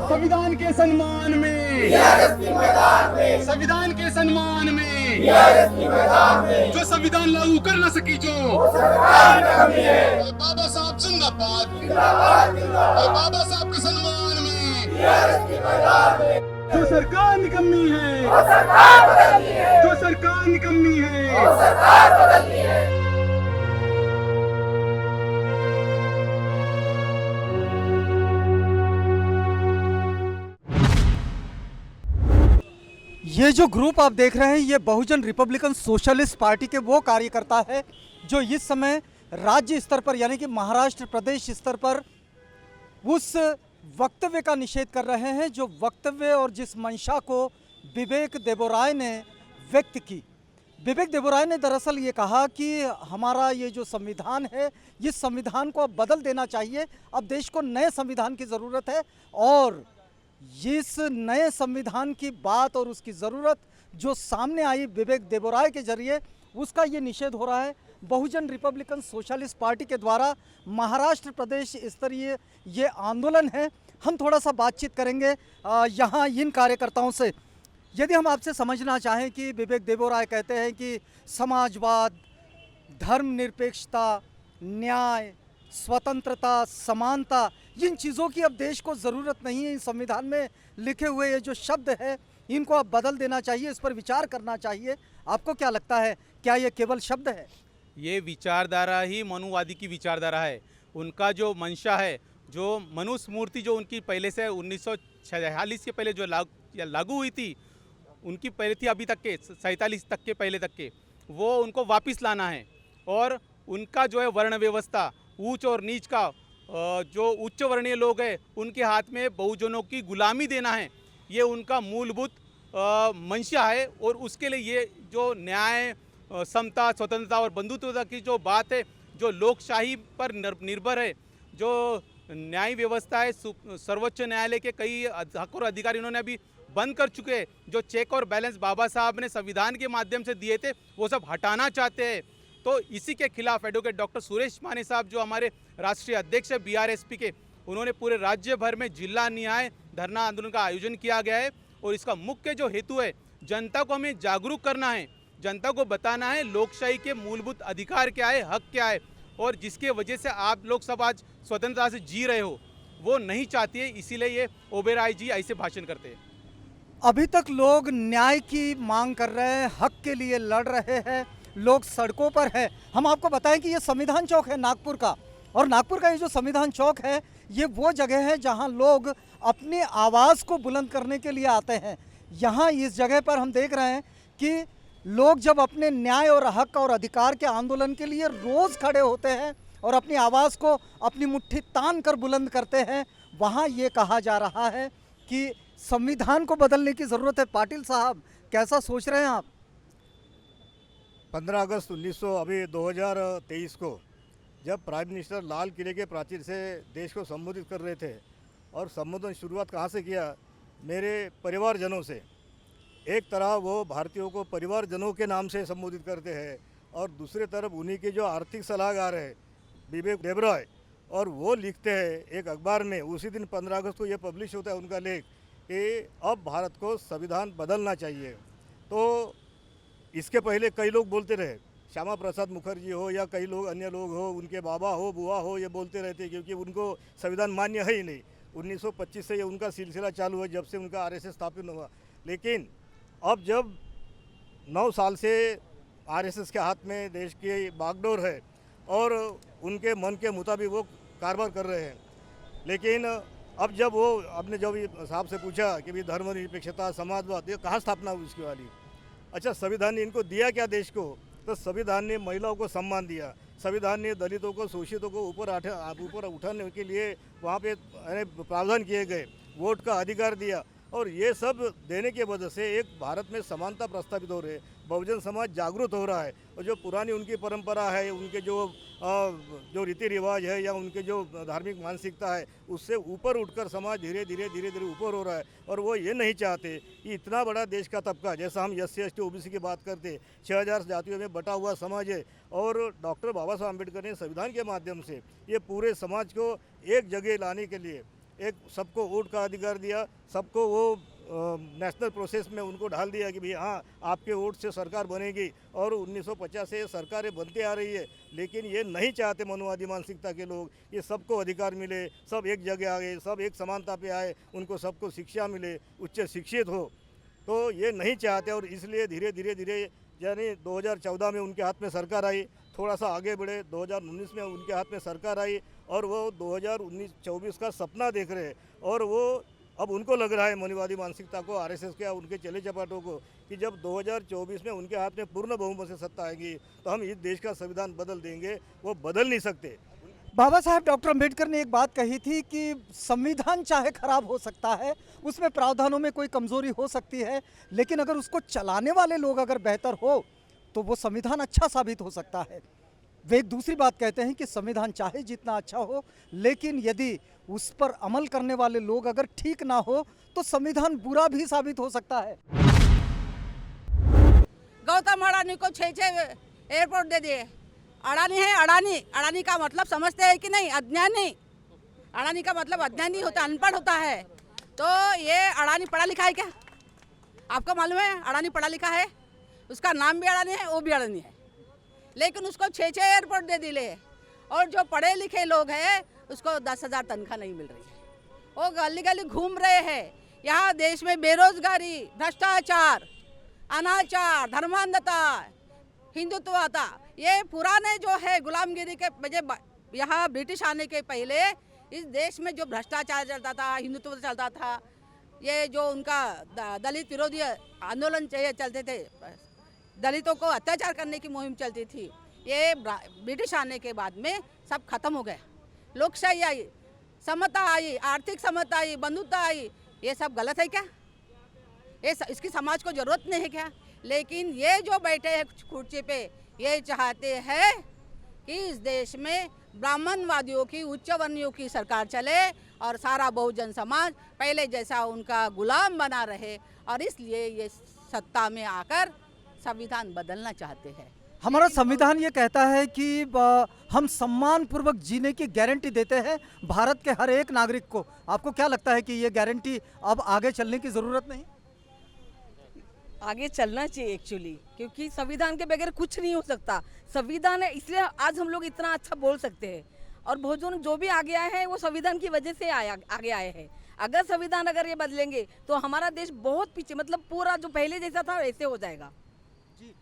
संविधान के सम्मान में, संविधान के सम्मान में, जो संविधान लागू कर न सकी, जो बाबा साहब जिंदाबाद, बाबा साहब के सम्मान में, जो सरकार निकम्मी है, जो सरकार निकम्मी है, ये जो ग्रुप आप देख रहे हैं ये बहुजन रिपब्लिकन सोशलिस्ट पार्टी के वो कार्यकर्ता है जो इस समय राज्य स्तर पर यानी कि महाराष्ट्र प्रदेश स्तर पर उस वक्तव्य का निषेध कर रहे हैं जो वक्तव्य और जिस मंशा को विवेक देबोराय ने व्यक्त की। विवेक देबोराय ने दरअसल ये कहा कि हमारा ये जो संविधान है इस संविधान को अब बदल देना चाहिए, अब देश को नए संविधान की ज़रूरत है और इस नए संविधान की बात और उसकी ज़रूरत जो सामने आई विवेक देबोराय के जरिए उसका ये निषेध हो रहा है। बहुजन रिपब्लिकन सोशलिस्ट पार्टी के द्वारा महाराष्ट्र प्रदेश स्तरीय ये आंदोलन है। हम थोड़ा सा बातचीत करेंगे यहाँ इन कार्यकर्ताओं से। यदि हम आपसे समझना चाहें कि विवेक देबोराय कहते हैं कि समाजवाद, धर्मनिरपेक्षता, न्याय, स्वतंत्रता, समानता, इन चीज़ों की अब देश को ज़रूरत नहीं है। इस संविधान में लिखे हुए ये जो शब्द है इनको अब बदल देना चाहिए, इस पर विचार करना चाहिए। आपको क्या लगता है, क्या ये केवल शब्द है? ये विचारधारा ही मनुवादी की विचारधारा है। उनका जो मंशा है, जो मनुस्मृति जो उनकी पहले से 1946 के पहले जो लागू हुई थी, उनकी पहले थी अभी तक के 47 तक के पहले तक के, वो उनको वापस लाना है। और उनका जो है वर्ण व्यवस्था, ऊंच और नीच का, जो उच्च वर्णीय लोग हैं उनके हाथ में बहुजनों की गुलामी देना है, ये उनका मूलभूत मंशा है। और उसके लिए ये जो न्याय, समता, स्वतंत्रता और बंधुत्वता की जो बात है, जो लोकशाही पर निर्भर है, जो न्याय व्यवस्था है, सर्वोच्च न्यायालय के कई हक और अधिकार इन्होंने अभी बंद कर चुके हैं। जो चेक और बैलेंस बाबा साहब ने संविधान के माध्यम से दिए थे वो सब हटाना चाहते हैं। तो इसी के खिलाफ एडवोकेट डॉक्टर सुरेश माने साहब जो हमारे राष्ट्रीय अध्यक्ष है बीआरएसपी के, उन्होंने पूरे राज्य भर में जिला न्याय धरना आंदोलन का आयोजन किया गया है। और इसका मुख्य जो हेतु है, जनता को हमें जागरूक करना है, जनता को बताना है लोकशाही के मूलभूत अधिकार क्या है, हक क्या है, और जिसके वजह से आप लोग सब आज स्वतंत्रता से जी रहे हो वो नहीं चाहती है। इसीलिए ये ओबेराय जी ऐसे भाषण करते हैं। अभी तक लोग न्याय की मांग कर रहे हैं, हक के लिए लड़ रहे हैं, लोग सड़कों पर हैं। हम आपको बताएं कि ये संविधान चौक है नागपुर का, और नागपुर का ये जो संविधान चौक है ये वो जगह है जहां लोग अपनी आवाज़ को बुलंद करने के लिए आते हैं। यहाँ इस जगह पर हम देख रहे हैं कि लोग जब अपने न्याय और हक और अधिकार के आंदोलन के लिए रोज़ खड़े होते हैं और अपनी आवाज़ को अपनी मुट्ठी तान कर बुलंद करते हैं, वहाँ ये कहा जा रहा है कि संविधान को बदलने की ज़रूरत है। पाटिल साहब, कैसा सोच रहे हैं आप? 15 अगस्त 2023 को जब प्राइम मिनिस्टर लाल किले के प्राचीर से देश को संबोधित कर रहे थे, और संबोधन शुरुआत कहाँ से किया? मेरे परिवारजनों से। एक तरह वो भारतीयों को परिवारजनों के नाम से संबोधित करते हैं और दूसरी तरफ उन्हीं के जो आर्थिक सलाहकार है विवेक देबराय, और वो लिखते हैं एक अखबार में, उसी दिन 15 अगस्त को ये पब्लिश होता है उनका लेख कि अब भारत को संविधान बदलना चाहिए। तो इसके पहले कई लोग बोलते रहे, श्यामा प्रसाद मुखर्जी हो या कई लोग अन्य लोग हो, उनके बाबा हो, बुआ हो, ये बोलते रहते क्योंकि उनको संविधान मान्य है ही नहीं। 1925 से ये उनका सिलसिला चालू है जब से उनका आरएसएस स्थापित हुआ। लेकिन अब जब 9 साल से आरएसएस के हाथ में देश की बागडोर है और उनके मन के मुताबिक वो कारोबार कर रहे हैं, लेकिन अब जब वो आपने जब साहब से पूछा कि भी धर्मनिरपेक्षता, समाजवाद, ये कहाँ स्थापना हुई इसकी वाली? अच्छा, संविधान ने इनको दिया क्या देश को? तो संविधान ने महिलाओं को सम्मान दिया, संविधान ने दलितों को, शोषितों को ऊपर उठाने के लिए वहाँ पे प्रावधान किए गए, वोट का अधिकार दिया, और ये सब देने की वजह से एक भारत में समानता प्रस्तावित हो रही है, बहुजन समाज जागरूक हो रहा है। और जो पुरानी उनकी परंपरा है, उनके जो रीति रिवाज है या उनके जो धार्मिक मानसिकता है, उससे ऊपर उठकर समाज धीरे धीरे ऊपर हो रहा है। और वो ये नहीं चाहते कि इतना बड़ा देश का तबका, जैसा हम SC ST OBC की बात करते, 6000 जातियों में बटा हुआ समाज है, और डॉक्टर बाबा साहब अम्बेडकर ने संविधान के माध्यम से ये पूरे समाज को एक जगह लाने के लिए एक सबको वोट का अधिकार दिया, सबको वो नेशनल प्रोसेस में उनको ढाल दिया कि भाई हाँ, आपके वोट से सरकार बनेगी। और 1950 से सरकारें बनते आ रही है, लेकिन ये नहीं चाहते मनुवादी मानसिकता के लोग ये सबको अधिकार मिले, सब एक जगह आए, सब एक समानता पे आए, उनको सबको शिक्षा मिले, उच्च शिक्षित हो, तो ये नहीं चाहते। और इसलिए धीरे धीरे यानी 2014 में उनके हाथ में सरकार आई, थोड़ा सा आगे बढ़े 2019 में उनके हाथ में सरकार आई, और वो 2019-24 का सपना देख रहे हैं। और वो अब उनको लग रहा है मनुवादी मानसिकता को, RSS के उनके चले चपाटों को, कि जब 2024 में उनके हाथ में पूर्ण बहुमत से सत्ता आएगी तो हम इस देश का संविधान बदल देंगे। वो बदल नहीं सकते। बाबा साहब डॉक्टर अंबेडकर ने एक बात कही थी कि संविधान चाहे खराब हो सकता है, उसमें प्रावधानों में कोई कमजोरी हो सकती है, लेकिन अगर उसको चलाने वाले लोग अगर बेहतर हो तो वो संविधान अच्छा साबित हो सकता है। वे एक दूसरी बात कहते हैं कि संविधान चाहे जितना अच्छा हो, लेकिन यदि उस पर अमल करने वाले लोग अगर ठीक ना हो तो संविधान बुरा भी साबित हो सकता है। गौतम अडानी को 6 एयरपोर्ट दे दिए। अडानी है अडानी, अडानी का मतलब समझते हैं कि नहीं? अज्ञानी। अडानी का मतलब अज्ञानी होता, अनपढ़ होता है। तो ये अडानी पढ़ा लिखा है क्या? आपको मालूम है अडानी पढ़ा लिखा है? उसका नाम भी अडानी है, वो भी अडानी है, लेकिन उसको 6 एयरपोर्ट दे दिए। और जो पढ़े लिखे लोग हैं उसको 10,000 तनख्वाह नहीं मिल रही है, वो गली गली घूम रहे हैं। यहाँ देश में बेरोजगारी, भ्रष्टाचार, अनाचार, धर्मांधता, हिंदुत्वता, ये पुराने जो है गुलामगिरी के वजह, यहाँ ब्रिटिश आने के पहले इस देश में जो भ्रष्टाचार चलता था, हिंदुत्व चलता था, ये जो उनका दलित विरोधी आंदोलन चलते थे, दलितों को अत्याचार करने की मुहिम चलती थी, ये ब्रिटिश आने के बाद में सब खत्म हो गया। लोकशाही आई, समता आई, आर्थिक समता आई, बंधुता आई, ये सब गलत है क्या? इसकी समाज को जरूरत नहीं है क्या? लेकिन ये जो बैठे हैं कुर्सी पे, ये चाहते हैं कि इस देश में ब्राह्मणवादियों की, उच्च वर्णियों की सरकार चले और सारा बहुजन समाज पहले जैसा उनका गुलाम बना रहे, और इसलिए ये सत्ता में आकर संविधान बदलना चाहते हैं। हमारा संविधान ये कहता है कि हम सम्मान पूर्वक जीने की गारंटी देते हैं भारत के हर एक नागरिक को। आपको क्या लगता है कि ये गारंटी अब आगे चलने की ज़रूरत नहीं? आगे चलना चाहिए एक्चुअली, क्योंकि संविधान के बगैर कुछ नहीं हो सकता। संविधान है, इसलिए आज हम लोग इतना अच्छा बोल सकते हैं। और बहुजन जो भी आगे आए हैं वो संविधान की वजह से आगे आए हैं। अगर संविधान अगर ये बदलेंगे तो हमारा देश बहुत पीछे, मतलब पूरा जो पहले जैसा था वैसे हो जाएगा। जी,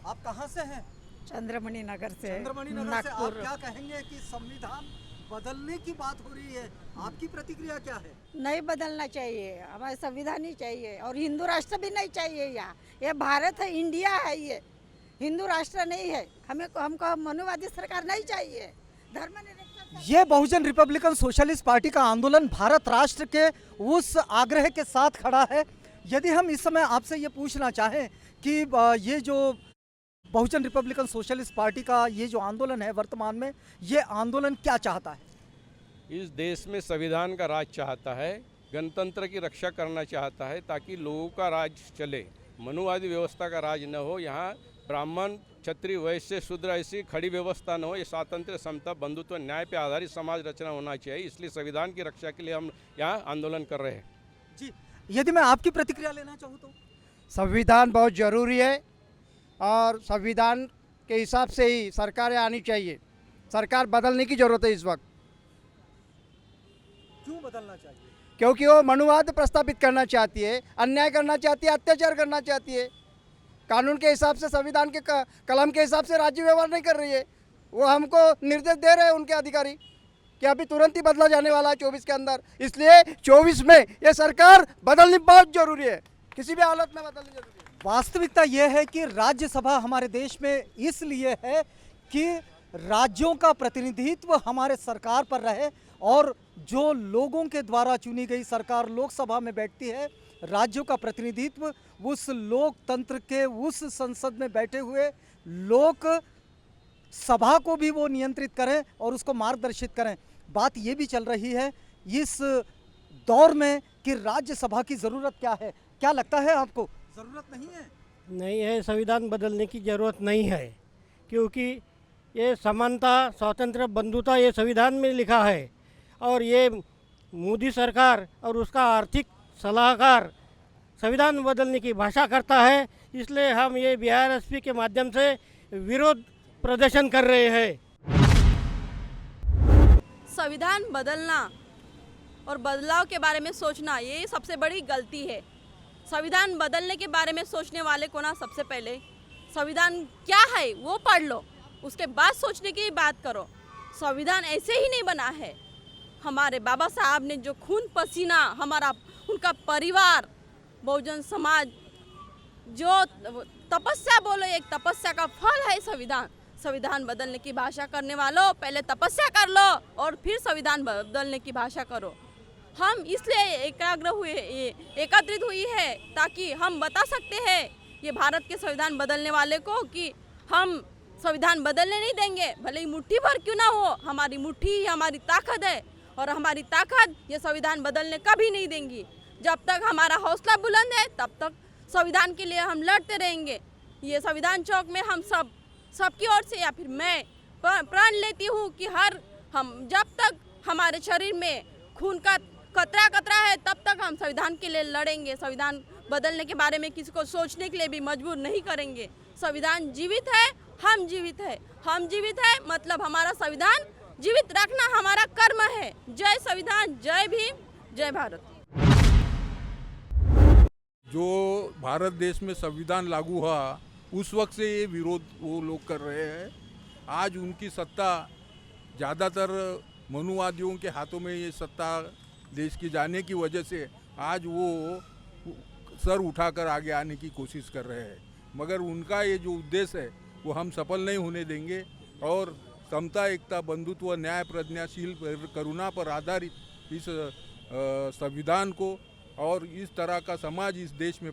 आप कहाँ से हैं? चंद्रमणि नगर से, चंद्रमणि नगर से। आप नागपुर। क्या कहेंगे कि संविधान बदलने की बात हो रही है, आपकी प्रतिक्रिया क्या है? नहीं बदलना चाहिए, हमारे संविधान ही चाहिए, और हिंदू राष्ट्र भी नहीं चाहिए। यहाँ ये भारत है, इंडिया है, ये हिंदू राष्ट्र नहीं है। हमको मनुवादी सरकार नहीं चाहिए, धर्मनिरपेक्ष। ये बहुजन रिपब्लिकन सोशलिस्ट पार्टी का आंदोलन भारत राष्ट्र के उस आग्रह के साथ खड़ा है। यदि हम इस समय आपसे ये पूछना चाहें कि ये जो बहुजन रिपब्लिकन सोशलिस्ट पार्टी का ये जो आंदोलन है वर्तमान में, ये आंदोलन क्या चाहता है? इस देश में संविधान का राज चाहता है, गणतंत्र की रक्षा करना चाहता है, ताकि लोगों का राज चले, मनुवादी व्यवस्था का राज न हो। यहाँ ब्राह्मण, क्षत्रिय, वैश्य, शूद्र ऐसी खड़ी व्यवस्था न हो। ये स्वातंत्र्य, समता, बंधुत्व, न्याय पे आधारित समाज रचना होना चाहिए। इसलिए संविधान की रक्षा के लिए हम यहाँ आंदोलन कर रहे हैं। जी, यदि मैं आपकी प्रतिक्रिया लेना चाहूँ तो? संविधान बहुत ज़रूरी है, और संविधान के हिसाब से ही सरकारें आनी चाहिए। सरकार बदलने की ज़रूरत है इस वक्त। क्यों बदलना चाहिए? क्योंकि वो मनुवाद प्रस्तावित करना चाहती है, अन्याय करना चाहती है, अत्याचार करना चाहती है। कानून के हिसाब से, संविधान के कलम के हिसाब से राज्य व्यवहार नहीं कर रही है। वो हमको निर्देश दे रहे हैं उनके अधिकारी कि अभी तुरंत ही बदला जाने वाला है 24 के अंदर। इसलिए 24 में ये सरकार बदलनी बहुत ज़रूरी है, किसी भी हालत में बदलनी जरूरी है। वास्तविकता यह है कि राज्यसभा हमारे देश में इसलिए है कि राज्यों का प्रतिनिधित्व हमारे सरकार पर रहे और जो लोगों के द्वारा चुनी गई सरकार लोकसभा में बैठती है, राज्यों का प्रतिनिधित्व उस लोकतंत्र के उस संसद में बैठे हुए लोक सभा को भी वो नियंत्रित करें और उसको मार्गदर्शित करें। बात ये भी चल रही है इस दौर में कि राज्यसभा की ज़रूरत क्या है। क्या लगता है आपको, ज़रूरत नहीं है? नहीं है, संविधान बदलने की ज़रूरत नहीं है, क्योंकि ये समानता, स्वातंत्र्य, बंधुता ये संविधान में लिखा है। और ये मोदी सरकार और उसका आर्थिक सलाहकार संविधान बदलने की भाषा करता है, इसलिए हम ये बीआरएसपी के माध्यम से विरोध प्रदर्शन कर रहे हैं। संविधान बदलना और बदलाव के बारे में सोचना ये सबसे बड़ी गलती है। संविधान बदलने के बारे में सोचने वाले को ना सबसे पहले संविधान क्या है वो पढ़ लो, उसके बाद सोचने की बात करो। संविधान ऐसे ही नहीं बना है। हमारे बाबा साहब ने जो खून पसीना, हमारा उनका परिवार, बहुजन समाज, जो तपस्या बोलो, एक तपस्या का फल है संविधान। संविधान बदलने की भाषा करने वालों पहले तपस्या कर लो और फिर संविधान बदलने की भाषा करो। हम इसलिए एकत्रित हुई है ताकि हम बता सकते हैं ये भारत के संविधान बदलने वाले को कि हम संविधान बदलने नहीं देंगे, भले ही मुट्ठी भर क्यों ना हो। हमारी मुट्ठी ही हमारी ताकत है और हमारी ताकत ये संविधान बदलने कभी नहीं देंगी। जब तक हमारा हौसला बुलंद है तब तक संविधान के लिए हम लड़ते रहेंगे। ये संविधान चौक में हम सबकी ओर से या फिर मैं प्रण लेती हूँ कि हम जब तक हमारे शरीर में खून का कतरा है तब तक हम संविधान के लिए लड़ेंगे। संविधान बदलने के बारे में किसी को सोचने के लिए भी मजबूर नहीं करेंगे। संविधान जीवित है, हम जीवित है। हम जीवित है मतलब हमारा संविधान जीवित रखना हमारा कर्म है। जय संविधान, जय भीम, जय भारत। जो भारत देश में संविधान लागू हुआ उस वक्त से ये विरोध वो लोग कर रहे हैं। आज उनकी सत्ता ज़्यादातर मनुवादियों के हाथों में ये सत्ता देश की जाने की वजह से आज वो सर उठाकर आगे आने की कोशिश कर रहे हैं, मगर उनका ये जो उद्देश्य है वो हम सफल नहीं होने देंगे। और समता, एकता, बंधुत्व, न्याय, प्रज्ञाशील, करुणा पर आधारित इस संविधान को और इस तरह का समाज इस देश में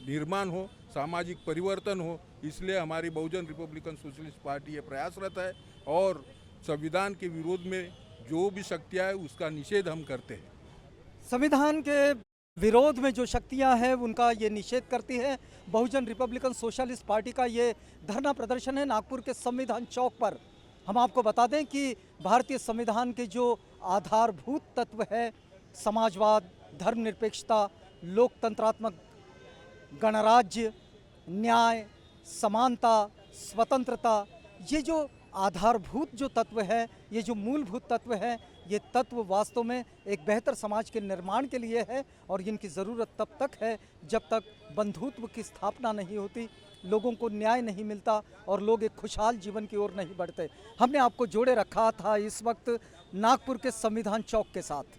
निर्माण हो, सामाजिक परिवर्तन हो, इसलिए हमारी बहुजन रिपब्लिकन सोशलिस्ट पार्टी ये प्रयासरत है। और संविधान के विरोध में जो भी शक्तियाँ है उसका निषेध हम करते हैं। संविधान के विरोध में जो शक्तियां हैं उनका ये निषेध करती है। बहुजन रिपब्लिकन सोशलिस्ट पार्टी का ये धरना प्रदर्शन है नागपुर के संविधान चौक पर। हम आपको बता दें कि भारतीय संविधान के जो आधारभूत तत्व है, समाजवाद, धर्मनिरपेक्षता, लोकतंत्रात्मक गणराज्य, न्याय, समानता, स्वतंत्रता, ये जो आधारभूत जो तत्व है, ये जो मूलभूत तत्व है, ये तत्व वास्तव में एक बेहतर समाज के निर्माण के लिए है। और इनकी ज़रूरत तब तक है जब तक बंधुत्व की स्थापना नहीं होती, लोगों को न्याय नहीं मिलता और लोग एक खुशहाल जीवन की ओर नहीं बढ़ते। हमने आपको जोड़े रखा था इस वक्त नागपुर के संविधान चौक के साथ।